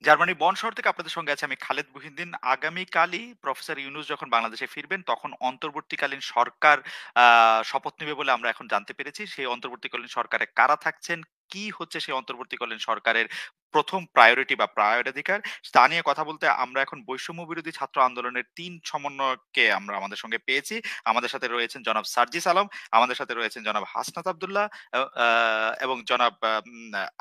জার্মানির বন শহর থেকে আপনাদের সঙ্গে আছে আমি খালেদ মুহিউদ্দিন। আগামীকালই প্রফেসর ইউনূস যখন বাংলাদেশে ফিরবেন তখন অন্তর্বর্তীকালীন সরকার আ শপথ নেবে বলে আমরা এখন জানতে পেরেছি। সেই অন্তর্বর্তীকালীন সরকারে কারা থাকছেন, কি হচ্ছে সেই অন্তর্বর্তীকালীন সরকারের ১ম প্রায়োরিটি বা প্রায়োরাধিকার তা নিয়ে কথা বলতে আমরা এখন বৈষম্য বিরোধী ছাত্র আন্দোলনের ৩ সমন্বয়ককে আমরা আমাদের সঙ্গে পেয়েছি। আমাদের সাথে রয়েছেন জনাব সার্জিস আলম, আমাদের সাথে রয়েছেন জনাব হাসনাত আব্দুল্লাহ এবং জনাব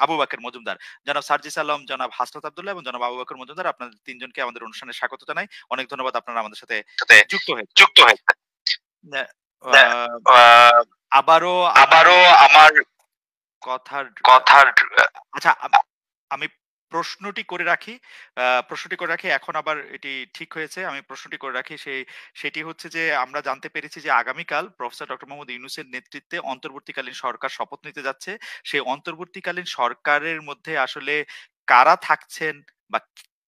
আবু বাকের মজুমদার। জনাব সার্জিস আলম, জনাব হাসনাত আব্দুল্লাহ এবং জনাব আবু বকর মজুমদার আপনাদের ৩ জনকে আমাদের অনুষ্ঠানে স্বাগত জানাই। অনেক ধন্যবাদ আপনারা আমাদের সাথে সাথে যুক্ত হয়েছেন। যুক্ত হয়েছে। ন্যা আ আ আবারও আমার আবারও আমার কথার কথার আচ্ছা আমি প্রশ্নটি করে রাখি। প্রশ্নটি করে রাখি এখন আবার এটি ঠিক হয়েছে। আমি প্রশ্নটি করে রাখি সেটি হচ্ছে যে আমরা জানতে পেরেছি যে আগামীকাল প্রফেসর ডক্টর মোহাম্মদ ইউনূসের নেতৃত্বে অন্তর্বর্তীকালীন সরকার শপথ নিতে যাচ্ছে। সেই অন্তর্বর্তীকালীন সরকারের মধ্যে আসলে কারা থাকছেন বা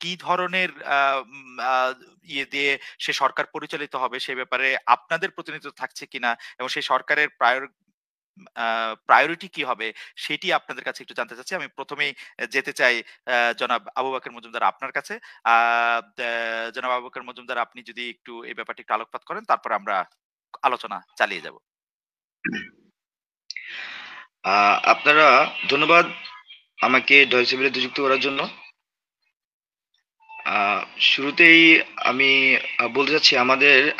কি ধরনের ইয়ে দিয়ে সে সরকার পরিচালিত হবে সে ব্যাপারে আপনাদের প্রতিনিধিত্ব থাকছে কিনা এবং সেই সরকারের আ প্রায়োরিটি কি হবে সেটি আপনাদের কাছে একটু জানতে চাচ্ছি। আমি ১ম এই যেতে চাই জনাব আবু বকর মজুমদার আপনার কাছে। আ দ্যা জনাব আবু বকর মজুমদার আপনি যদি একটু এই ব্যাপারটি একটু আলোকপাত করেন তারপরে আমরা আলোচনা চালিয়ে যাব। আপনারা ধন্যবাদ আমাকে ডয়েচে ভেলে যুক্ত করার জন্য। আ শুরুতেই আমি বলতে চাচ্ছি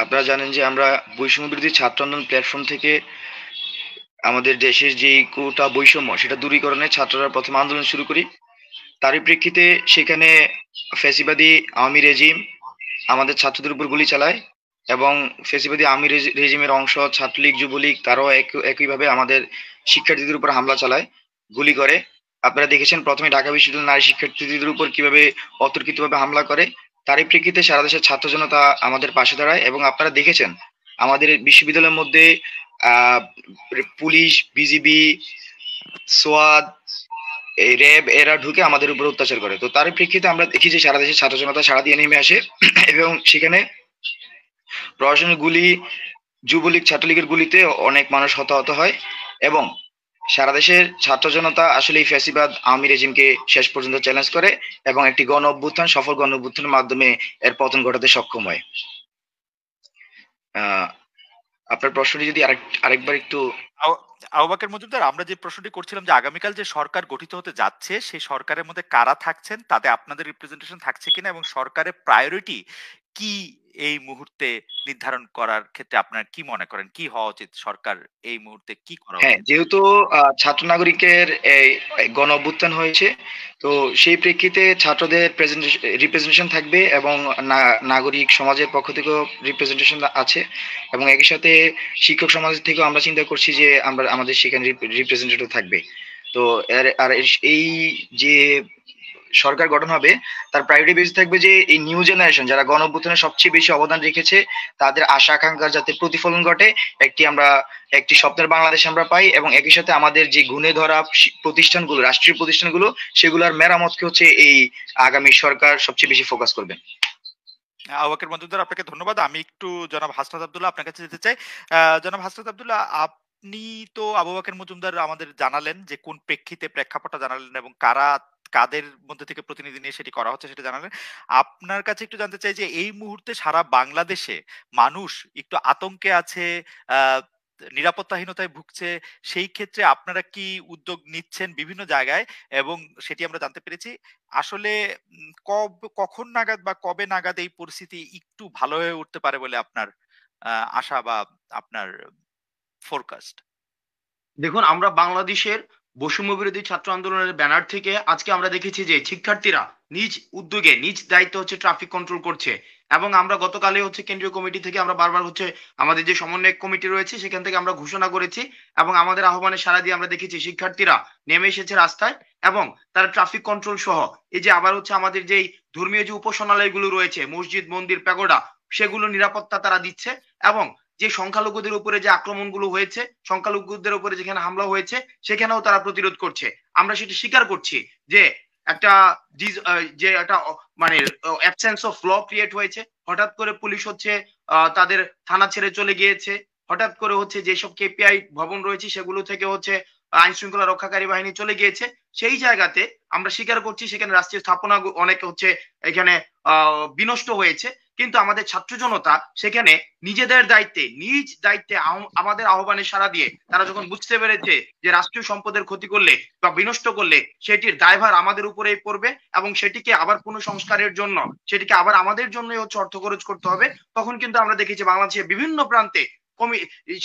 আপনারা জানেন যে আমরা বৈষম্য বিরোধী ছাত্র আন্দোলন প্ল্যাটফর্ম থেকে আমাদের দেশের যেই কোটা বৈষম্য সেটা দূরীকরণে ছাত্ররা ১ম আন্দোলন শুরু করি। তারই প্রেক্ষিতে সেখানে ফ্যাসিবাদী আওয়ামী রেজিম আমাদের ছাত্রদের উপর গুলি চালায় এবং ফ্যাসিবাদী আওয়ামী রেজিমের অংশ ছাত্রলীগ, যুবলীগ তারাও একইভাবে আমাদের শিক্ষার্থীদের উপর হামলা চালায়, গুলি করে। আপনারা দেখেছেন ১ম এ ঢাকা বিশ্ববিদ্যালয়ের নারী শিক্ষার্থীদের উপর কিভাবে অতর্কিতভাবে হামলা করে। তারই প্রেক্ষিতে সারা দেশের ছাত্র জনতা আমাদের পাশে দাঁড়ায় এবং আপনারা দেখেছেন আমাদের বিশ্ববিদ্যালয়ের মধ্যে আ পুলিশ, বিজিবি, সোয়াত, এই র‍্যাব এরা ঢুকে আমাদের উপর অত্যাচার করে। তো তারই প্রেক্ষিতে আমরা দেখি যে সারা দেশের ছাত্র জনতা সাড়া দিয়ে নেমে আসে এবং সেখানে প্রশাসনের গুলি, যুবলীগ, ছাত্রলীগের গুলিতে অনেক মানুষ হতাহত হয় এবং সারা দেশের ছাত্র জনতা আসলে এই ফ্যাসিবাদ আওয়ামী রেজিমকে শেষ পর্যন্ত চ্যালেঞ্জ করে এবং একটি গণ অভ্যুত্থান, সফল গণ অভ্যুত্থানের মাধ্যমে এর পতন ঘটাতে সক্ষম হয়। আপনার প্রশ্নটি যদি আরেকবার একটু আও আবু বকর মজুমদার আমরা যে প্রশ্নটি করছিলাম যে আগামীকাল যে সরকার গঠিত হতে যাচ্ছে সেই সরকারের মধ্যে কারা থাকছেন, তাতে আপনাদের রিপ্রেজেন্টেশন থাকছে কিনা এবং সরকারের প্রায়োরিটি কি এই মুহূর্তে নির্ধারণ করার ক্ষেত্রে আপনারা কি মনে করেন? কি হওয়া উচিত? সরকার এই মুহূর্তে কি করা হ্যাঁ, উচিত? যেহেতু ছাত্র নাগরিকের এই গণ অভ্যুত্থান হয়েছে, তো সেই প্রেক্ষিতে ছাত্রদের রিপ্রেজেন্টেশন থাকবে এবং নাগরিক সমাজের পক্ষ থেকেও রিপ্রেজেন্টেশন আছে এবং একই সাথে শিক্ষক সমাজ থেকেও আমরা চিন্তা করছি যে আমাদের সেখানে রিপ্রেজেন্টেটিভ থাকবে। তো এই যে সরকার গঠন হবে তার প্রায়োরিটি বেশি থাকবে যে এই নিউ জেনারেশন যারা গণ অভ্যুত্থানে সবচেয়ে বেশি অবদান রেখেছে তাদের আশা আকাঙ্ক্ষার যাতে প্রতিফলন ঘটে একটি স্বপ্নের বাংলাদেশ আমরা পাই এবং একই সাথে আমাদের যে গুণে ধরা প্রতিষ্ঠানগুলো রাষ্ট্রীয় প্রতিষ্ঠানগুলো সেগুলোর মেরামতকে হচ্ছে এই আগামী সরকার সবচেয়ে বেশি ফোকাস করবে। আবু বকর মজুমদার আপনাকে ধন্যবাদ। আমি একটু জনাব হাসনাত আব্দুল্লাহ আপনার কাছে যেতে চাই। জনাব হাসনাত আব্দুল্লাহ আপনি তো আবু বকর মজুমদার আমাদের জানালেন যে কোন প্রেক্ষাপটটা জানালেন এবং কাদের মধ্যে থেকে প্রতিনিধি নিয়ে সেটি করা হচ্ছে সেটা জানালেন। আপনার কাছে একটু জানতে চাই যে এই মুহূর্তে সারা বাংলাদেশে মানুষ একটু আতঙ্কে আছে, আ নিরাপত্তাহীনতায় ভুগছে। সেই ক্ষেত্রে আপনারা কি উদ্যোগ নিচ্ছেন বিভিন্ন জায়গায় এবং সেটি আমরা জানতে পেরেছি। আসলে কখন নাগাদ বা কবে নাগাদ এই পরিস্থিতি একটু ভালো হয়ে উঠতে পারে বলে আপনার আশা বা আপনার ফোরকাস্ট? দেখুন, আমরা বাংলাদেশের বৈষম্য বিরোধী ছাত্র আন্দোলনের ব্যানার থেকে আজকে আমরা দেখেছি যে শিক্ষার্থীরা নিজ উদ্যোগে নিজ দায়িত্বে হচ্ছে ট্রাফিক কন্ট্রোল করছে এবং আমরা গতকালে হচ্ছে কেন্দ্রীয় কমিটি থেকে আমরা বারবার হচ্ছে আমাদের যে সমন্বয় কমিটি রয়েছে সেখান থেকে আমরা ঘোষণা করেছি এবং আমাদের আহ্বানে সাড়া দিয়ে আমরা দেখেছি শিক্ষার্থীরা নেমে এসেছে রাস্তায় এবং তারা ট্রাফিক কন্ট্রোল সহ এই যে আবার হচ্ছে আমাদের যেই ধর্মীয় যে উপাসনালয়গুলো রয়েছে মসজিদ, মন্দির, প্যাগোডা সেগুলো নিরাপত্তা তারা দিচ্ছে এবং যে সংখ্যালঘুদের উপরে যে আক্রমণগুলো হয়েছে, সংখ্যালঘুদের উপরে যেখানে হামলা হয়েছে সেখানেও তারা প্রতিরোধ করছে। আমরা সেটি স্বীকার করছি যে একটা যে একটা মানে অ্যাবসেন্স অফ ল ক্রিয়েট হয়েছে। হঠাৎ করে পুলিশ হচ্ছে তাদের থানা ছেড়ে চলে গিয়েছে। হঠাৎ করে হচ্ছে যেসব কেপিআই ভবন রয়েছে সেগুলো থেকে হচ্ছে আইন শৃঙ্খলা রক্ষাকারী বাহিনী চলে গিয়েছে, সেই জায়গাতে আমরা স্বীকার করছি সেখানে রাষ্ট্রীয় স্থাপনা অনেক হচ্ছে এখানে বিনষ্ট হয়েছে, কিন্তু আমাদের ছাত্র জনতা সেখানে নিজেদের দায়িত্বে নিজ দায়িত্বে আমাদের আহ্বানে সাড়া দিয়ে তারা যখন বুঝতে পেরেছে যে রাষ্ট্রীয় সম্পদের ক্ষতি করলে বা বিনষ্ট করলে সেটির দায়ভার আমাদের উপরেই পড়বে এবং সেটিকে আবার পুনঃসংস্কারের জন্য সেটিকে আবার আমাদের জন্যই হচ্ছে অর্থ খরচ করতে হবে, তখন কিন্তু আমরা দেখেছি বাংলাদেশের বিভিন্ন প্রান্তে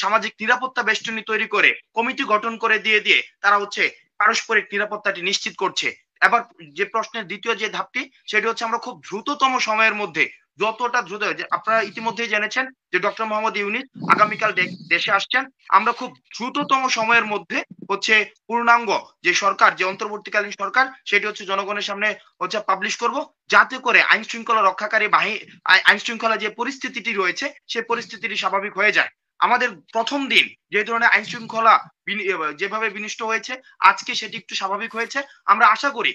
সামাজিক নিরাপত্তা বেষ্টনী তৈরি করে কমিটি গঠন করে দিয়ে তারা হচ্ছে পারস্পরিক নিরাপত্তাটি নিশ্চিত করছে। এবার যে প্রশ্নের দ্বিতীয় যে ধাপটি সেটি হচ্ছে আমরা খুব দ্রুততম সময়ের মধ্যে, যতটা দ্রুত, আপনারা ইতিমধ্যেই জেনেছেন যে ডক্টর মোহাম্মদ ইউনূস আগামীকাল দেশে আসছেন, আমরা খুব দ্রুততম সময়ের মধ্যে হচ্ছে পূর্ণাঙ্গ যে সরকার, যে অন্তর্বর্তীকালীন সরকার, সেটি হচ্ছে জনগণের সামনে হচ্ছে পাবলিশ করব, যাতে করে আইন শৃঙ্খলা রক্ষাকারী বাহিনী, আইন শৃঙ্খলা যে পরিস্থিতিটি রয়েছে সেই পরিস্থিতিটি স্বাভাবিক হয়ে যায়। আমাদের প্রথম দিন যে ধরনের আইন শৃঙ্খলা যেভাবে বিনষ্ট হয়েছে, আজকে সেটি একটু স্বাভাবিক হয়েছে। আমরা আশা করি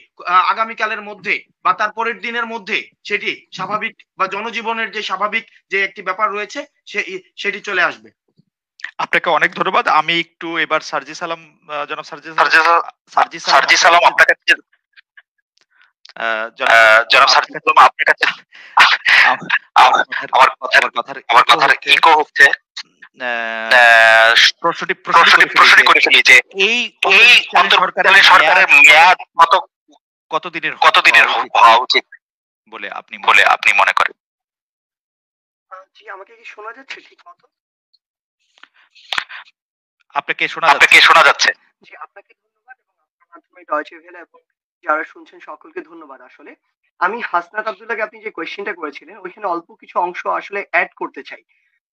আগামীকালের মধ্যে বা তার পরের দিনের মধ্যে সেটি স্বাভাবিক বা জনজীবনের যে স্বাভাবিক যে একটি ব্যাপার রয়েছে সেটি চলে আসবে। আপনাকে অনেক ধন্যবাদ। আমি একটু এবার সার্জিস আলম, জনাব সার্জিস আলম আপনার কাছে, জনাব সার্জিস আলম আপনার কাছে আমার কথার ইকো হচ্ছে। প্রশ্নটি করে ফেলি যে এই অন্তর্বর্তীকালীন সরকারের মেয়াদ কতদিনের হওয়া উচিত বলে আপনি মনে করেন? জি, আমাকে কি শোনা যাচ্ছে ঠিক মতো? আপনাকে শোনা যাচ্ছে। জি, আপনাকে ধন্যবাদ এবং আপনার মাধ্যমে ডয়চে ভেলে এবং যারা শুনছেন সকলকে ধন্যবাদ। আসলে আমি হাসনাত আব্দুল্লাহকে আপনি যে কোয়েশ্চেনটা করেছিলেন ওইখানে অল্প কিছু অংশ আসলে অ্যাড করতে চাই।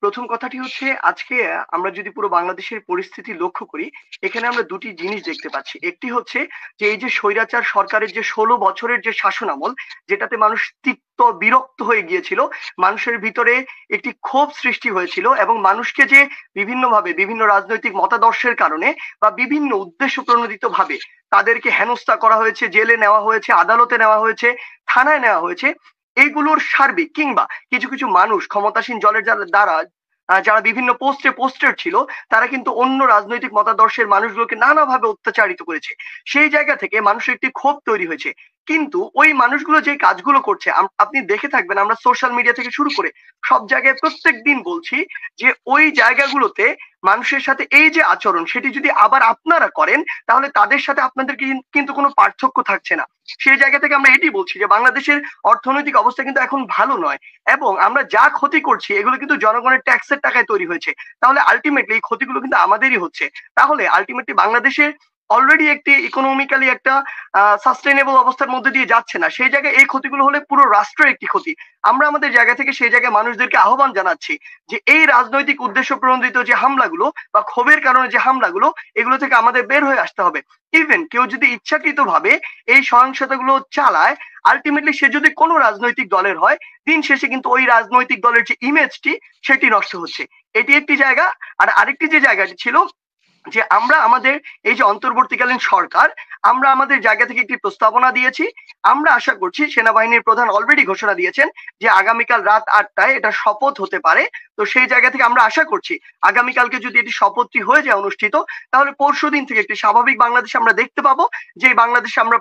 প্রথম কথাটি হচ্ছে, আজকে আমরা যদি পুরো বাংলাদেশের পরিস্থিতি লক্ষ্য করি, এখানে আমরা দুটি জিনিস দেখতে পাচ্ছি। একটি হচ্ছে যে এই যে স্বৈরাচার সরকারের যে 16 বছরের যে শাসনামল, যেটাতে মানুষ তিক্ত বিরক্ত হয়ে গিয়েছিল, মানুষের ভিতরে একটি ক্ষোভ সৃষ্টি হয়েছিল এবং মানুষকে যে বিভিন্নভাবে বিভিন্ন রাজনৈতিক মতাদর্শের কারণে বা বিভিন্ন উদ্দেশ্য প্রণোদিত ভাবে তাদেরকে হেনস্থা করা হয়েছে, জেলে নেওয়া হয়েছে, আদালতে নেওয়া হয়েছে, থানায় নেওয়া হয়েছে, এইগুলোর সার্বিক কিংবা কিছু কিছু মানুষ ক্ষমতাসীন দলের দ্বারা যারা বিভিন্ন পোস্টেড ছিল, তারা কিন্তু অন্য রাজনৈতিক মতাদর্শের মানুষগুলোকে নানাভাবে অত্যাচারিত করেছে। সেই জায়গা থেকে মানুষের একটি ক্ষোভ তৈরি হয়েছে। কিন্তু ওই মানুষগুলো যে কাজগুলো করছে আপনি দেখে থাকবেন, আমরা সোশ্যাল মিডিয়া থেকে শুরু করে সব জায়গায় প্রত্যেক দিন বলছি যে ওই জায়গাগুলোতে মানুষের সাথে এই যে আচরণ, সেটি যদি আবার আপনারা করেন তাহলে তাদের সাথে আপনাদের কিন্তু কোনো পার্থক্য থাকছে না। সেই জায়গা থেকে আমরা এটি বলছি যে বাংলাদেশের অর্থনৈতিক অবস্থা কিন্তু এখন ভালো নয় এবং আমরা যা ক্ষতি করছি এগুলো কিন্তু জনগণের ট্যাক্সের টাকায় তৈরি হয়েছে। তাহলে আলটিমেটলি এই ক্ষতিগুলো কিন্তু আমাদেরই হচ্ছে। তাহলে আলটিমেটলি বাংলাদেশের অলরেডি একটি ইকোনমিক্যালি একটা সাস্টেনেবল অবস্থার মধ্যে দিয়ে যাচ্ছে না, সেই জায়গায় এই ক্ষতিগুলো হলে পুরো রাষ্ট্রের একটি ক্ষতি। আমরা আমাদের জায়গা থেকে সেই জায়গায় মানুষদেরকে আহ্বান জানাচ্ছি যে এই রাজনৈতিক উদ্দেশ্য প্রণোদিত যে হামলাগুলো বা ক্ষোভের কারণে যে হামলাগুলো, এগুলো থেকে আমাদের বের হয়ে আসতে হবে। ইভেন কেউ যদি ইচ্ছাকৃত ভাবে এই সহিংসতাগুলো চালায়, আলটিমেটলি সে যদি কোনো রাজনৈতিক দলের হয়, দিন শেষে কিন্তু ওই রাজনৈতিক দলের যে ইমেজটি সেটি নষ্ট হচ্ছে। এটি একটি জায়গা। আর আরেকটি যে জায়গাটি ছিল যে আমরা আমাদের এই যে অন্তর্বর্তীকালীন সরকার, আমরা আমাদের জায়গা থেকে একটি প্রস্তাবনা দিয়েছি। আমরা আশা করছি, সেনাবাহিনীর প্রধান অলরেডি ঘোষণা দিয়েছেন যে আগামীকাল রাত 8টায় এটা শপথ হতে পারে। তো সেই জায়গা থেকে আমরা আশা করছি আগামীকালকে যদি এটি শপথটি হয়ে যায় অনুষ্ঠিত, তাহলে পরশুদিন থেকে একটি স্বাভাবিক বাংলাদেশ আমরা দেখতে পাবো, যে বাংলাদেশে আমরা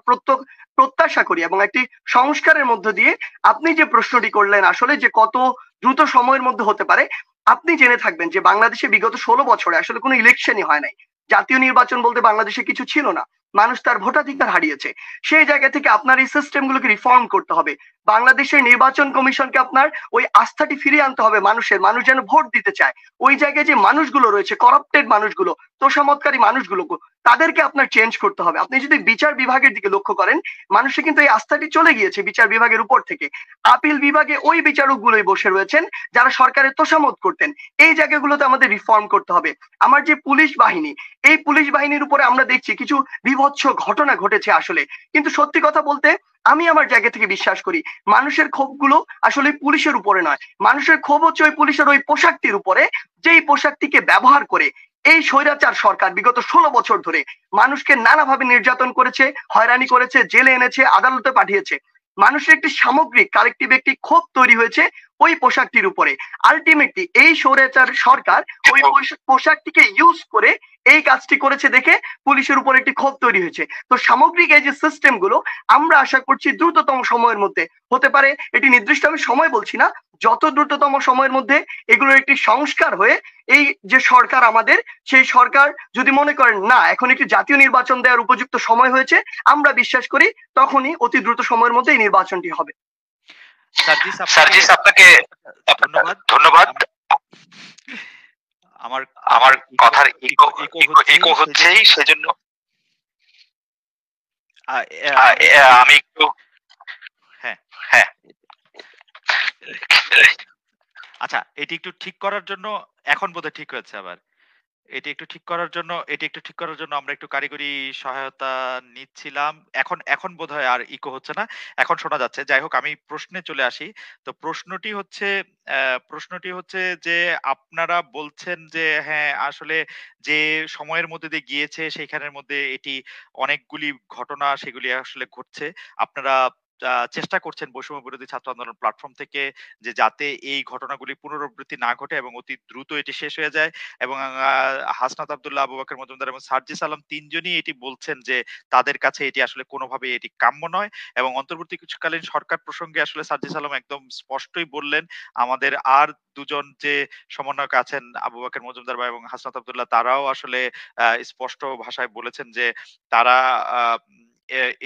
প্রত্যাশা করি। এবং একটি সংস্কারের মধ্য দিয়ে আপনি যে প্রশ্নটি করলেন আসলে যে কত দ্রুত সময়ের মধ্যে হতে পারে, আপনি জেনে থাকবেন যে বাংলাদেশে বিগত 16 বছরে আসলে কোনো ইলেকশনই হয় নাই। জাতীয় নির্বাচন বলতে বাংলাদেশে কিছু ছিল না, মানুষ তার ভোটাধিকার হারিয়েছে। সেই জায়গা থেকে আপনার এই সিস্টেমগুলোকে রিফর্ম করতে হবে। বাংলাদেশের নির্বাচন কমিশনকে আপনার ওই আস্থাটি ফিরিয়ে আনতে হবে মানুষের, মানুষ যেন ভোট দিতে চায়। ওই জায়গায় যে মানুষগুলো রয়েছে, করাপ্টেড মানুষগুলো, তোষামতকারী মানুষগুলো, তাদেরকে আপনার চেঞ্জ করতে হবে। আপনি যদি বিচার বিভাগের দিকে লক্ষ্য করেন, মানুষের কিন্তু এই আস্থাটি চলে গিয়েছে বিচার বিভাগের উপর থেকে। আপিল বিভাগে ওই বিচারকগুলোই বসে রয়েছেন যারা সরকারের তোষামত করতেন। এই জায়গাগুলোতে আমাদের রিফর্ম করতে হবে। আমার যে পুলিশ বাহিনী, এই পুলিশ বাহিনীর উপরে আমরা দেখছি কিছু বিভৎস ঘটনা ঘটেছে আসলে। কিন্তু সত্যি কথা বলতে আমি আমার জায়গা থেকে বিশ্বাস করি মানুষের ক্ষোভগুলো আসলে পুলিশের উপরে নয়, মানুষের ক্ষোভ হচ্ছে ওই পুলিশের ওই পোশাকটির উপরে, যেই পোশাকটিকে ব্যবহার করে এই স্বৈরাচার সরকার বিগত 16 বছর ধরে মানুষকে নানাভাবে নির্যাতন করেছে, হয়রানি করেছে, জেলে এনেছে, আদালতে পাঠিয়েছে। মানুষের একটি সামগ্রিক কালেকটিভ একটি ক্ষোভ তৈরি হয়েছে ওই পোশাকটির উপরে। আলটিমেটলি এই স্বৈরাচার সরকার ওই পোশাকটিকে ইউজ করে এই কাজটি করেছে দেখে পুলিশের উপর একটি ক্ষোভ তৈরি হয়েছে। তো সামগ্রিক এই যে সিস্টেম গুলো আমরা আশা করছি দ্রুততম সময়ের মধ্যে হতে পারে, এটি নির্দিষ্ট আমি সময় বলছি না, যত দ্রুততম সময়ের মধ্যে এগুলোর একটি সংস্কার হয়ে এই যে সরকার আমাদের, সেই সরকার যদি মনে করেন না এখন একটি জাতীয় নির্বাচন দেওয়ার উপযুক্ত সময় হয়েছে, আমরা বিশ্বাস করি তখনই অতি দ্রুত সময়ের মধ্যে এই নির্বাচনটি হবে। সার্জিস আপনাকে ধন্যবাদ। আমার কথার ইকো হচ্ছেই, সেজন্য আমি একটু হ্যাঁ আচ্ছা, এটি একটু ঠিক করার জন্য এখন বোধহয় ঠিক হয়েছে। আবার এটি একটু ঠিক করার জন্য আমরা একটু কারিগরি সহায়তা নিচ্ছিলাম। এখন বোধহয় আর ইকো হচ্ছে না। এখন শোনা যাচ্ছে। যাই হোক, আমি প্রশ্নে চলে আসি। তো প্রশ্নটি হচ্ছে যে আপনারা বলছেন যে হ্যাঁ, আসলে যে সময়ের মধ্যে দিয়ে গিয়েছে সেখানের মধ্যে এটি অনেকগুলি ঘটনা সেগুলি আসলে ঘটছে। আপনারা চেষ্টা করছেন বৈষম্য বিরোধী ছাত্র আন্দোলন প্ল্যাটফর্ম থেকে যে যাতে এই ঘটনাগুলি পুনরাবৃত্তি না ঘটে এবং অতি দ্রুত এটি শেষ হয়ে যায়। এবং হাসনাত আব্দুল্লাহ, আবু বকর মজুমদার এবং সার্জিস আলম তিনজনই এটি বলছেন যে তাদের কাছে এটি আসলে কোনোভাবেই এটি কাম্য নয়। এবং অন্তর্বর্তীকালীন সরকার প্রসঙ্গে আসলে সার্জিস আলম একদম স্পষ্টই বললেন, আমাদের আর দুজন যে সমন্বয়ক আছেন আবু বকর মজুমদার ভাই এবং হাসনাত আব্দুল্লাহ, তারাও আসলে স্পষ্ট ভাষায় বলেছেন যে তারা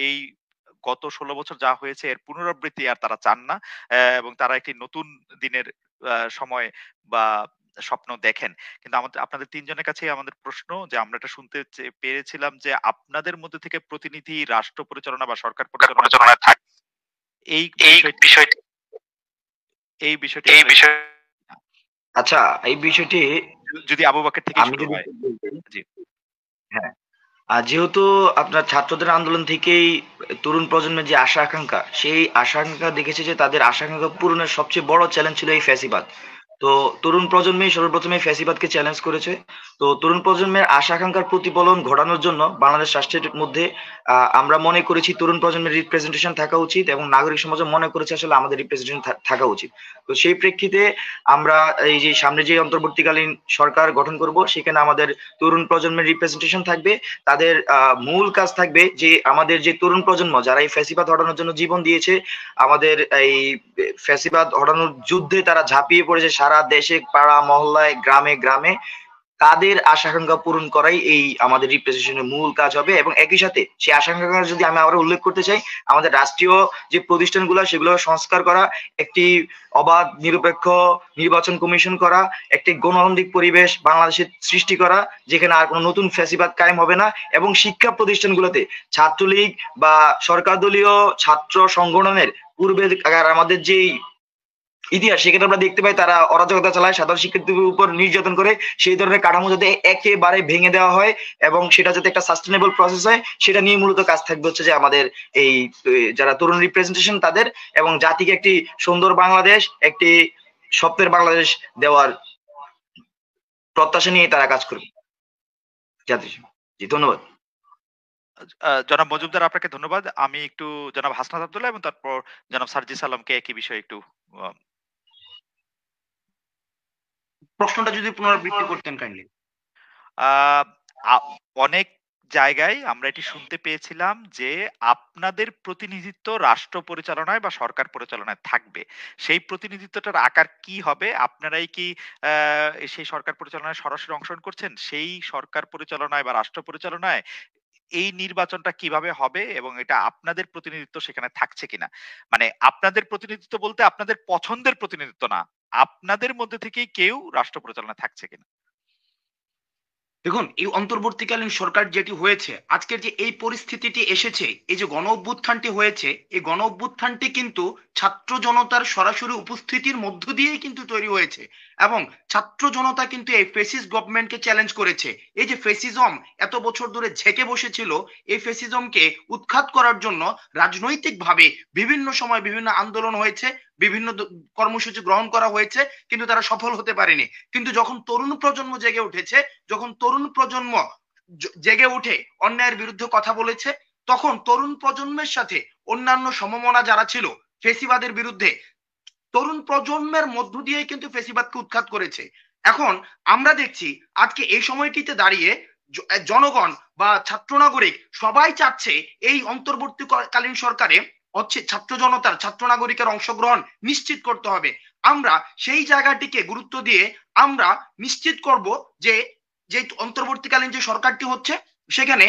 এই গত ১৬ বছর যা হয়েছে এর পুনরাবৃত্তি আর তারা চান না। এবং তারা একটি নতুন দিনের সময় বা স্বপ্ন দেখেন। কিন্তু আপনাদের ৩ জনের কাছেই আমাদের প্রশ্ন, যে আমরা এটা শুনতে পেরেছিলাম যে আপনাদের মধ্যে থেকে প্রতিনিধি রাষ্ট্র পরিচালনা বা সরকার পরিচালনায় থাকে। এই বিষয়টি আচ্ছা, এই বিষয়টি যদি আবু বকর থেকে আমি শুরু যদি হয়। জি। হ্যাঁ, যেহেতু আপনার ছাত্রদের আন্দোলন থেকেই তরুণ প্রজন্মের যে আশা আকাঙ্ক্ষা, সেই আশা আকাঙ্ক্ষা দেখেছে যে তাদের আশা আকাঙ্ক্ষা পূরণের সবচেয়ে বড় চ্যালেঞ্জ ছিল এই ফ্যাসিবাদ। তো তরুণ প্রজন্মই সর্বপ্রথমে ফ্যাসিবাদকে চ্যালেঞ্জ করেছে। তো তরুণ প্রজন্মের আশা আকাঙ্ক্ষার প্রতিফলন ঘটানোর জন্য বাংলাদেশ রাষ্ট্রের মধ্যে আমরা মনে করেছি তরুণ প্রজন্মের রিপ্রেজেন্টেশন থাকা উচিত এবং নাগরিক সমাজও মনে করেছে আসলে আমাদের রিপ্রেজেন্টেশন থাকা উচিত। তো সেই প্রেক্ষিতে আমরা এই যে সামনে যে অন্তর্বর্তীকালীন সরকার গঠন করব, সেখানে আমাদের তরুণ প্রজন্মের রিপ্রেজেন্টেশন থাকবে। তাদের মূল কাজ থাকবে যে আমাদের যে তরুণ প্রজন্ম যারা এই ফ্যাসিবাদ হটানোর জন্য জীবন দিয়েছে, আমাদের এই ফ্যাসিবাদ হটানোর যুদ্ধে তারা ঝাঁপিয়ে পড়েছে সারা দেশে, পাড়া মহল্লায়, গ্রামে গ্রামে, তাদের আশা আকাঙ্ক্ষা পূরণ করাই এই আমাদের রিপ্রেজেন্টেশনের মূল কাজ হবে। এবং একই সাথে সেই আশা আকাঙ্ক্ষা যদি আমি আবার উল্লেখ করতে চাই, আমাদের রাষ্ট্রীয় যে প্রতিষ্ঠানগুলো সেগুলো সংস্কার করা, একটি অবাধ নিরপেক্ষ নির্বাচন কমিশন করা, একটি গণতান্ত্রিক পরিবেশ বাংলাদেশে সৃষ্টি করা যেখানে আর কোনো নতুন ফ্যাসিবাদ কায়েম হবে না, এবং শিক্ষা প্রতিষ্ঠানগুলোতে ছাত্রলীগ বা সরকার দলীয় ছাত্র সংগঠনের পূর্বে আমাদের যেই ইতিহাস, সেখানে আমরা দেখতে পাই তারা অরাজকতা চালায়, সাধারণ শিক্ষার্থীদের উপর নির্যাতন করে। সেই ধরনের কাঠামো যাতে একেবারে ভেঙে দেওয়া হয় এবং সেটা যাতে একটা সাস্টেনেবল প্রসেস হয়, সেটা নিয়ে মূলত কাজ থাকবে হচ্ছে যে আমাদের এই যারা তরুণ রিপ্রেজেন্টেশন তাদের, এবং জাতিকে একটি সুন্দর বাংলাদেশ, একটি স্বপ্নের বাংলাদেশ দেওয়ার প্রত্যাশা নিয়ে তারা কাজ করবে। জি, ধন্যবাদ। জনাব মজুমদার, আপনাকে ধন্যবাদ। আমি একটু জনাব হাসনাত আব্দুল্লাহ এবং তারপর জনাব সার্জিস আলমকে একই বিষয়ে একটু প্রশ্নটা যদি পুনরাবৃত্তি করতেন কাইন্ডলি। অনেক জায়গায় আমরা এটি শুনতে পেয়েছিলাম যে আপনাদের প্রতিনিধিত্ব রাষ্ট্র পরিচালনায় বা সরকার পরিচালনায় থাকবে। সেই প্রতিনিধিত্বটার আকার কি হবে? আপনারাই কি সেই সরকার পরিচালনায় সরাসরি অংশগ্রহণ করছেন? সেই সরকার পরিচালনায় বা রাষ্ট্র পরিচালনায় এই নির্বাচনটা কিভাবে হবে এবং এটা আপনাদের প্রতিনিধিত্ব সেখানে থাকছে কিনা? মানে আপনাদের প্রতিনিধিত্ব বলতে আপনাদের পছন্দের প্রতিনিধিত্ব না, আপনাদের মধ্যে থেকেই কেউ রাষ্ট্র পরিচালনায় থাকছে কিনা? দেখুন, এই অন্তর্বর্তীকালীন সরকার যেটি হয়েছে, আজকের যে এই পরিস্থিতিটি এসেছে, এই যে গণ অভ্যুত্থানটি হয়েছে, এই গণ অভ্যুত্থানটি কিন্তু ছাত্র জনতার সরাসরি উপস্থিতির মধ্য দিয়েই কিন্তু তৈরি হয়েছে। এবং ছাত্র জনতা কিন্তু এই ফেসিস্ট গভর্নমেন্টকে চ্যালেঞ্জ করেছে। এই যে ফেসিজম এত বছর ধরে ঝেঁকে বসেছিল, এই ফেসিজমকে উৎখাত করার জন্য রাজনৈতিকভাবে বিভিন্ন সময় বিভিন্ন আন্দোলন হয়েছে, বিভিন্ন কর্মসূচি গ্রহণ করা হয়েছে, কিন্তু তারা সফল হতে পারেনি। কিন্তু যখন তরুণ প্রজন্ম জেগে উঠেছে, যখন তরুণ প্রজন্ম জেগে উঠে অন্যায়ের বিরুদ্ধে কথা বলেছে, তখন তরুণ প্রজন্মের সাথে অন্যান্য সমমনা যারা ছিল ফেসিবাদের বিরুদ্ধে, তরুণ প্রজন্মের মধ্য দিয়ে কিন্তু ফেসিবাদকে উৎখাত করেছে। এখন আমরা দেখছি আজকে এই সময়টিতে দাঁড়িয়ে জনগণ বা ছাত্র নাগরিক সবাই চাচ্ছে এই অন্তর্বর্তীকালীন সরকারে হচ্ছে ছাত্র জনতার, ছাত্র নাগরিকের অংশগ্রহণ নিশ্চিত করতে হবে। আমরা সেই জায়গাটিকে গুরুত্ব দিয়ে আমরা নিশ্চিত করব যে যে অন্তর্বর্তীকালীন যে সরকারটি হচ্ছে সেখানে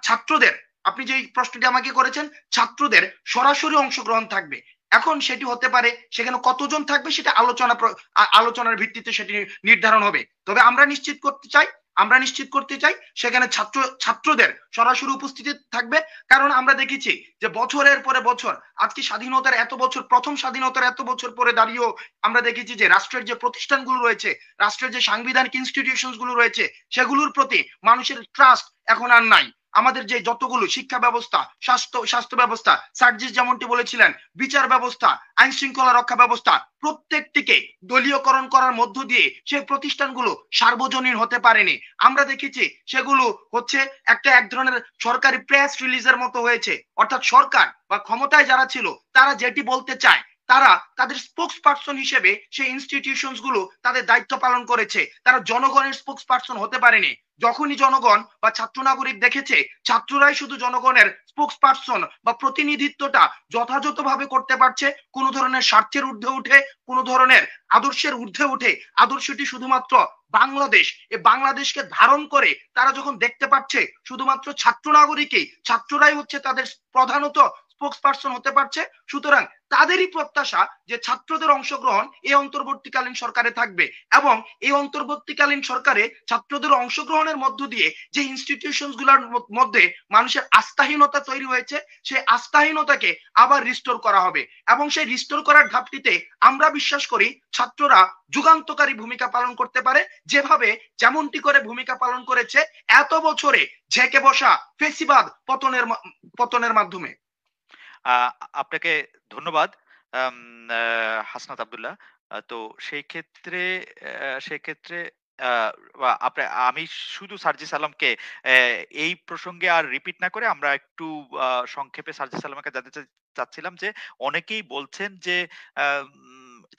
ছাত্রদের, আপনি যে প্রশ্নটি আমাকে করেছেন, ছাত্রদের সরাসরি অংশগ্রহণ থাকবে। এখন সেটি হতে পারে সেখানে কতজন থাকবে সেটা আলোচনার ভিত্তিতে সেটি নির্ধারণ হবে। তবে আমরা নিশ্চিত করতে চাই সেখানে ছাত্রদের সরাসরি উপস্থিতি থাকবে। কারণ আমরা দেখেছি যে বছরের পরে বছর, আজকে স্বাধীনতার এত বছর, প্রথম স্বাধীনতার এত বছর পরে দাঁড়িয়েও আমরা দেখেছি যে রাষ্ট্রের যে প্রতিষ্ঠানগুলো রয়েছে, রাষ্ট্রের যে সাংবিধানিক ইনস্টিটিউশন গুলো রয়েছে, সেগুলোর প্রতি মানুষের ট্রাস্ট এখন আর নাই। আমাদের যে যতগুলো শিক্ষা ব্যবস্থা, স্বাস্থ্য ব্যবস্থা, সার্জিস যেমনটি বলেছিলেন, বিচার ব্যবস্থা, আইন শৃঙ্খলা রক্ষা ব্যবস্থা, প্রত্যেকটিকে দলীয়করণ করার মধ্য দিয়ে সেই প্রতিষ্ঠানগুলো সার্বজনীন হতে পারেনি। আমরা দেখেছি সেগুলো হচ্ছে এক ধরনের সরকারি প্রেস রিলিজের মতো হয়েছে। অর্থাৎ সরকার বা ক্ষমতায় যারা ছিল তারা যেটি বলতে চায়, তারা তাদের স্পোক্স পার্সন হিসেবে সেই ইনস্টিটিউশনস গুলো তাদের দায়িত্ব পালন করেছে, তারা জনগণের স্পোক্স পার্সন হতে পারেনি। যখনই জনগণ বা ছাত্র নাগরিক দেখেছে ছাত্ররাই শুধু জনগণের স্পোক্স পার্সন বা প্রতিনিধিত্বটা যথাযথভাবে করতে পারছে, কোন ধরনের স্বার্থের ঊর্ধ্বে উঠে, কোন ধরনের আদর্শের ঊর্ধ্বে উঠে, আদর্শটি শুধুমাত্র বাংলাদেশ, এই বাংলাদেশকে ধারণ করে তারা যখন দেখতে পাচ্ছে শুধুমাত্র ছাত্র নাগরিকই, ছাত্ররাই হচ্ছে তাদের প্রধানত স্পোক্স পার্সন হতে পারছে, সুতরাং তাদেরই প্রত্যাশা যে ছাত্রদের অংশগ্রহণ এই অন্তর্বর্তীকালীন সরকারে থাকবে। এবং এই অন্তর্বর্তীকালীন সরকারে ছাত্রদের অংশগ্রহণের মধ্য দিয়ে যে ইনস্টিটিউশন গুলোর মধ্যে মানুষের আস্থাহীনতা তৈরি হয়েছে, সেই আস্থাহীনতাকে আবার রিস্টোর করা হবে। এবং সেই রিস্টোর করার ধাপটিতে আমরা বিশ্বাস করি ছাত্ররা যুগান্তকারী ভূমিকা পালন করতে পারে, যেমনটি করে ভূমিকা পালন করেছে এত বছরে ঝেঁকে বসা ফেসিবাদ পতনের মাধ্যমে। আপনাকে ধন্যবাদ হাসনাত আব্দুল্লাহ। তো সেই ক্ষেত্রে আমি শুধু সার্জিস আলমকে এই প্রসঙ্গে আর রিপিট না করে আমরা একটু সংক্ষেপে সার্জিস আলমকে জানতে চাচ্ছিলাম যে অনেকেই বলছেন যে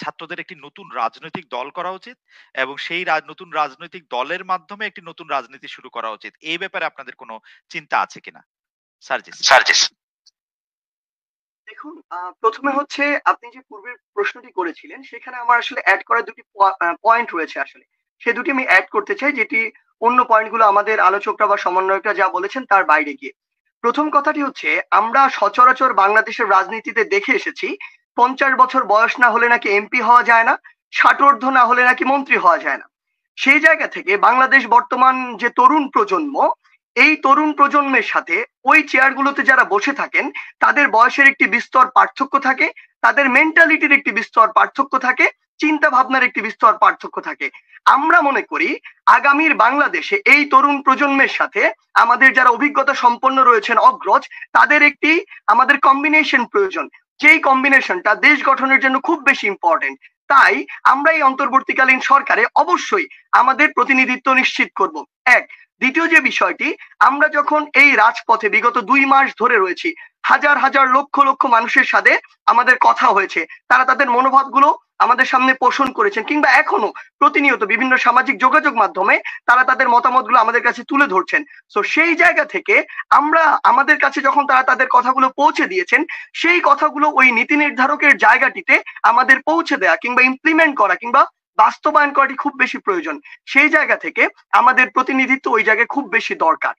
ছাত্রদের একটি নতুন রাজনৈতিক দল করা উচিত এবং সেই নতুন রাজনৈতিক দলের মাধ্যমে একটি নতুন রাজনীতি শুরু করা উচিত। এই ব্যাপারে আপনাদের কোনো চিন্তা আছে কিনা সার্জিস? দেখুন, প্রথমে হচ্ছে আপনি যে পূর্বের প্রশ্নটি করেছিলেন সেখানে আমার আসলে অ্যাড করা দুটি পয়েন্ট রয়েছে, আসলে সে দুটি আমি অ্যাড করতে চাই, যেটি অন্য পয়েন্টগুলো আমাদের আলোচকরা বা সমন্বয়করা যা বলেছেন তার বাইরে গিয়ে। প্রথম কথাটি হচ্ছে, আমরা সচরাচর বাংলাদেশের রাজনীতিতে দেখে এসেছি 50 বছর বয়স না হলে নাকি এমপি হওয়া যায় না, 60 ঊর্ধ্ব না হলে নাকি মন্ত্রী হওয়া যায় না। সেই জায়গা থেকে বাংলাদেশ বর্তমান যে তরুণ প্রজন্ম, এই তরুণ প্রজন্মের সাথে ওই চেয়ারগুলোতে যারা বসে থাকেন তাদের বয়সের একটি বিস্তর পার্থক্য থাকে, তাদের মেন্টালিটির একটি বিস্তর পার্থক্য থাকে, চিন্তা ভাবনার একটি বিস্তর পার্থক্য থাকে। আমরা মনে করি আগামীর বাংলাদেশে এই তরুণ প্রজন্মের সাথে আমাদের যারা অভিজ্ঞতা সম্পন্ন রয়েছেন অগ্রজ, তাদের একটি আমাদের কম্বিনেশন প্রয়োজন, যেই কম্বিনেশনটা দেশ গঠনের জন্য খুব বেশি ইম্পর্টেন্ট। তাই আমরা এই অন্তর্বর্তীকালীন সরকারে অবশ্যই আমাদের প্রতিনিধিত্ব নিশ্চিত করব। এক। দ্বিতীয় যে বিষয়টি, আমরা যখন এই রাজপথে বিগত 2 মাস ধরে রয়েছি, হাজার হাজার লক্ষ লক্ষ মানুষের সাথে আমাদের কথা হয়েছে, তারা তাদের মনোভাবগুলো আমাদের সামনে পোষণ করেছেন, কিংবা এখনো প্রতিনিয়ত বিভিন্ন সামাজিক যোগাযোগ মাধ্যমে তারা তাদের মতামতগুলো আমাদের কাছে তুলে ধরছেন। তো সেই জায়গা থেকে আমরা আমাদের কাছে যখন তারা তাদের কথাগুলো পৌঁছে দিয়েছেন, সেই কথাগুলো ওই নীতি নির্ধারকের জায়গাটিতে আমাদের পৌঁছে দেয়া কিংবা ইমপ্লিমেন্ট করা কিংবা বাস্তবায়ন করাটি খুব বেশি প্রয়োজন। সেই জায়গা থেকে আমাদের প্রতিনিধিত্ব ওই জায়গায় খুব বেশি দরকার।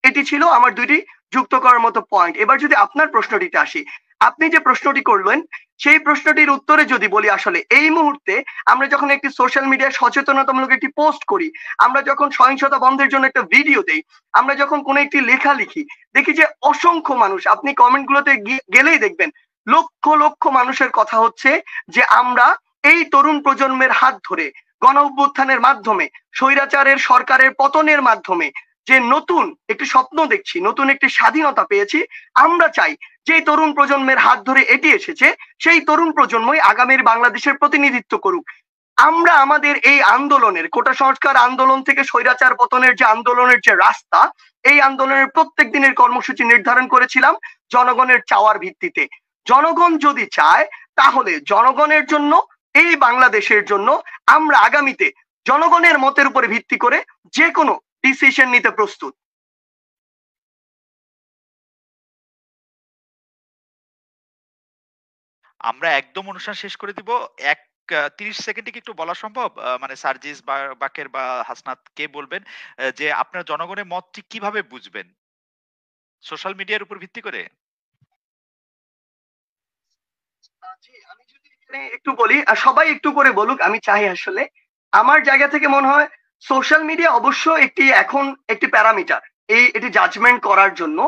এটি ছিল আমার দুটি যুক্ত করার মতো পয়েন্ট। এবার যদি আপনার প্রশ্নটিতে আসি, আপনি যে প্রশ্নটি করলেন সেই প্রশ্নটির উত্তরে যদি বলি, আসলে এই মুহূর্তে আমরা যখন একটি সোশ্যাল মিডিয়ায় সচেতনতামূলক একটি পোস্ট করি, আমরা যখন সহিংসতা বন্ধের জন্য একটা ভিডিও দেই, আমরা যখন কোনো একটি লেখা লিখি, দেখি যে অসংখ্য মানুষ, আপনি কমেন্ট গুলোতে গেলেই দেখবেন লক্ষ লক্ষ মানুষের কথা হচ্ছে যে আমরা এই তরুণ প্রজন্মের হাত ধরে গণ অভ্যুত্থানের মাধ্যমে, স্বৈরাচারের সরকারের পতনের মাধ্যমে যে নতুন একটি স্বপ্ন দেখছি, নতুন একটি স্বাধীনতা পেয়েছি, আমরা চাই যে তরুণ প্রজন্মের হাত ধরে এটি এসেছে সেই তরুণ প্রজন্মই আগামীর বাংলাদেশের প্রতিনিধিত্ব করুক। আমরা আমাদের এই আন্দোলনের, কোটা সংস্কার আন্দোলন থেকে স্বৈরাচার পতনের যে আন্দোলনের যে রাস্তা, এই আন্দোলনের প্রত্যেক দিনের কর্মসূচি নির্ধারণ করেছিলাম জনগণের চাওয়ার ভিত্তিতে। জনগণ যদি চায় তাহলে জনগণের জন্য, এই বাংলাদেশের জন্য আমরা আগামীতে জনগণের মতের উপরে ভিত্তি করে যে কোনো ডিসিশন নিতে প্রস্তুত। আমরা একদম অনুষ্ঠান শেষ করে দিব। ৩০ সেকেন্ডে কি একটু বলা সম্ভব? মানে সার্জিস বা বাকের বা হাসনাত কে বলবেন যে আপনার জনগণের মত ঠিক কিভাবে বুঝবেন? সোশ্যাল মিডিয়ার উপর ভিত্তি করে? জি, আমি যদি এখানে একটু বলি, সবাই একটু করে বলুক, আমি চাই আসলে আমার জায়গা থেকে মনে হয় সোশ্যাল মিডিয়া অবশ্য এখন একটি প্যারামিটার এটি জাজমেন্ট করার জন্য।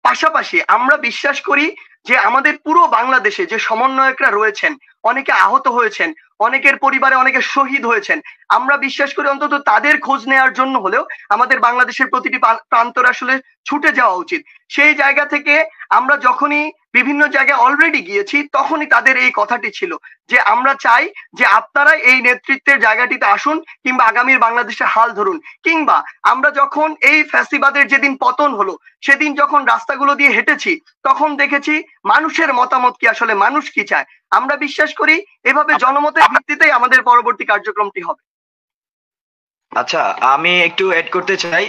পাশাপাশি আমরা বিশ্বাস করি যে আমাদের পুরো বাংলাদেশে যে সমন্বয়করা রয়েছেন, অনেকে আহত হয়েছেন, অনেকের পরিবারে অনেকে শহীদ হয়েছেন, আমরা বিশ্বাস করি অন্তত তাদের খোঁজ নেওয়ার জন্য হলেও আমাদের বাংলাদেশের প্রতিটি প্রান্তরে আসলে ছুটে যাওয়া উচিত। সেই জায়গা থেকে আমরা যখনই বিভিন্ন জায়গায় অলরেডি গিয়েছি, তখনই তাদের এই কথাটি ছিল যে আমরা চাই যে আপনারা এই নেতৃত্বের জায়গাটিতে আসুন, কিংবা আগামীর বাংলাদেশের হাল ধরুন। কিংবা আমরা যখন এই ফ্যাসিবাদের যেদিন পতন হলো, সেদিন যখন রাস্তাগুলো দিয়ে হেঁটেছি, তখন দেখেছি মানুষের মতামত কি, আসলে মানুষ কি চায়। আমরা বিশ্বাস করি এভাবে জনমতের ভিত্তিতেই আমাদের পরবর্তী কার্যক্রমটি হবে। আচ্ছা, আমি একটু অ্যাড করতে চাই।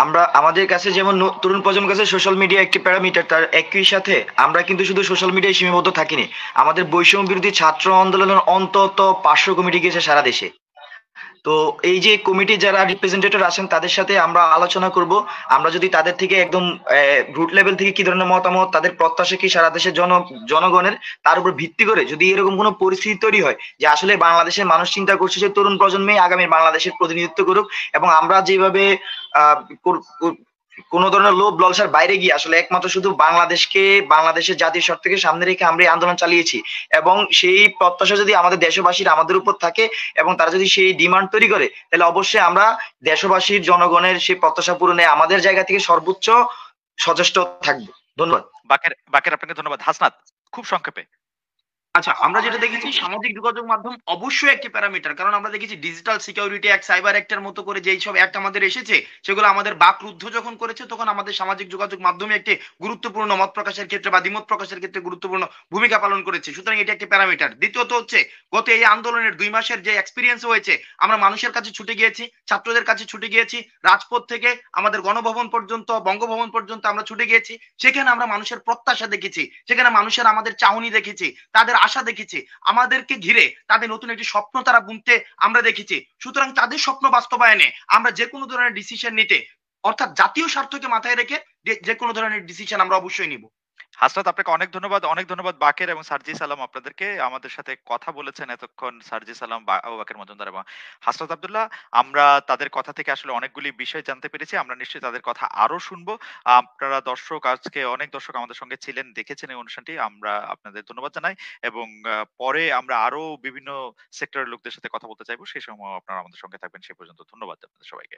আমরা আমাদের কাছে যেমন তরুণ প্রজন্মের কাছে সোশ্যাল মিডিয়া একটি প্যারামিটার, তার একই সাথে আমরা কিন্তু শুধু সোশ্যাল মিডিয়ায় সীমাবদ্ধ থাকিনি। আমাদের বৈষম্য বিরোধী ছাত্র আন্দোলনের অন্তত 500 কমিটি গিয়েছে সারা দেশে। তো এই যে কমিটি যারা রিপ্রেজেন্টেটিভ আছেন তাদের সাথে আমরা আলোচনা করব। আমরা যদি তাদের থেকে একদম রুট লেভেল থেকে কি ধরনের মতামত, তাদের প্রত্যাশা কি সারা দেশের জনগণের, তার উপর ভিত্তি করে যদি এরকম কোনো পরিস্থিতি তৈরি হয় যে আসলে বাংলাদেশের মানুষ চিন্তা করছে যে তরুণ প্রজন্মই আগামী বাংলাদেশের প্রতিনিধিত্ব করুক, এবং আমরা যেভাবে কোন ধরনের লোভ লালসার বাইরে গিয়ে আসলে একমাত্র শুধু বাংলাদেশের জাতীয় স্বার্থকে সামনে রেখে আমরা এই আন্দোলন চালিয়েছি, এবং সেই প্রত্যাশা যদি আমাদের দেশবাসীর আমাদের উপর থাকে এবং তারা যদি সেই ডিমান্ড তৈরি করে, তাহলে অবশ্যই আমরা দেশবাসীর জনগণের সেই প্রত্যাশা পূরণে আমাদের জায়গা থেকে সর্বোচ্চ সচেষ্ট থাকবো। ধন্যবাদ। বাকের আপনাকে ধন্যবাদ। হাসনাত, খুব সংক্ষেপে। আচ্ছা, আমরা যেটা দেখেছি সামাজিক যোগাযোগ মাধ্যম অবশ্যই একটি প্যারামিটার, কারণ আমরা দেখেছি ডিজিটাল সিকিউরিটি অ্যাক্ট, সাইবার অ্যাক্টের মতো করে যেই সব অ্যাক্ট আমাদের এসেছে, সেগুলো আমাদের বাকরুদ্ধ যখন করেছে, তখন আমাদের সামাজিক যোগাযোগ মাধ্যমে একটি গুরুত্বপূর্ণ মত প্রকাশের ক্ষেত্রে বা দ্বিমত প্রকাশের ক্ষেত্রে গুরুত্বপূর্ণ ভূমিকা পালন করেছে। সুতরাং এটা একটি প্যারামিটার। দ্বিতীয়ত হচ্ছে, গত এই আন্দোলনের 2 মাসের যে এক্সপিরিয়েন্স হয়েছে, আমরা মানুষের কাছে ছুটে গিয়েছি, ছাত্রদের কাছে ছুটে গিয়েছি, রাজপথ থেকে আমাদের গণভবন পর্যন্ত, বঙ্গভবন পর্যন্ত আমরা ছুটে গিয়েছি। সেখানে আমরা মানুষের প্রত্যাশা দেখেছি, সেখানে মানুষের আমাদের চাহনি দেখেছি, তাদের আশা দেখেছি, আমাদেরকে ঘিরে তাদের নতুন একটি স্বপ্ন তারা বুনতে আমরা দেখেছি। সুতরাং তাদের স্বপ্ন বাস্তবায়নে আমরা যে কোনো ধরনের ডিসিশন নিতে, অর্থাৎ জাতীয় স্বার্থকে মাথায় রেখে যে কোনো ধরনের ডিসিশন আমরা অবশ্যই নিব। হাসনাত, আপনাকে অনেক ধন্যবাদ। অনেক ধন্যবাদ বাকের এবং সার্জিস আলম, আপনাদেরকে আমাদের সাথে কথা বলেছেন এতক্ষণ। সার্জিস আলম, আবু বাকের মজুমদার এবং হাসনাত আব্দুল্লাহ। আমরা তাদের কথা থেকে আসলে অনেকগুলি বিষয় জানতে পেরেছি। আমরা নিশ্চয়ই তাদের কথা আরো শুনবো। আপনারা দর্শক, আজকে অনেক দর্শক আমাদের সঙ্গে ছিলেন, দেখেছেন এই অনুষ্ঠানটি। আমরা আপনাদের ধন্যবাদ জানাই এবং পরে আমরা আরো বিভিন্ন সেক্টরের লোকদের সাথে কথা বলতে চাইবো। সেই সময় আপনারা আমাদের সঙ্গে থাকবেন। সে পর্যন্ত ধন্যবাদ আপনাদের সবাইকে।